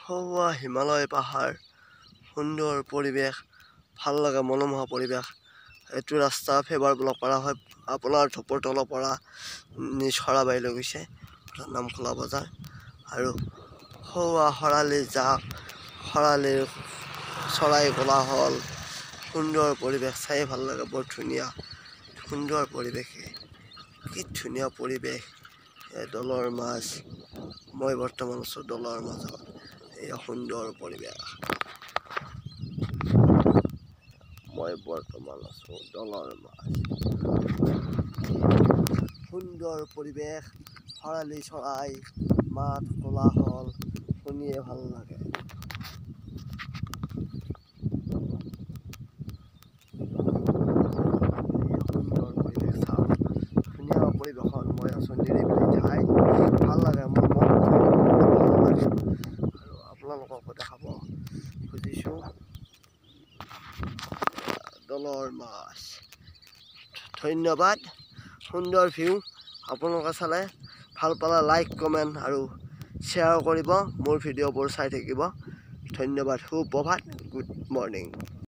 সৌৱা হিমালয় পাহাৰ, সুন্দৰ পৰিৱেশ, ভাল লগা মনোমোহা পৰিৱেশ। এইটো ৰাস্তা ফেবাৰ ব্লক পৰা হয় আপোনাৰ ধপৰতলৰ পৰা চৰাবাৰীলৈ গৈছে, নামখোলা বজাৰ। আৰু সৌৱা শৰালি জাক, শৰালিৰ চৰাই কোলাহল, সুন্দৰ পৰিৱেশ চাই ভাল লাগে, বৰ ধুনীয়া সুন্দৰ পৰিৱেশ। কি ধুনীয়া পৰিৱেশ। দলৰ মাছ, মই বৰ্তমান আছোঁ দলৰ মাজত। এয়া সুন্দৰ পৰিৱেশ। মই বৰ্তমান আছোঁ দলৰ মাছ। সুন্দৰ পৰিৱেশ, শৰালি চৰাই মাত কোলাহল শুনিয়ে ভাল লাগে। সুন্দৰ পৰিৱেশ চাওক, ধুনীয়া পৰিৱেশত মই আছোঁ নিৰিবিলি ঠাই, ভাল লাগে মোৰ মন ভাল লাগে। আৰু আপোনালোককো দেখাব খুজিছোঁ দলৰ মাছ। ধন্যবাদ, সুন্দৰ ভিউ। আপোনালোকে চালে ভাল পালে লাইক কমেণ্ট আৰু শ্বেয়াৰ কৰিব, মোৰ ভিডিঅ'বোৰ চাই থাকিব। ধন্যবাদ, সুপ্ৰভাত, গুড মৰ্ণিং।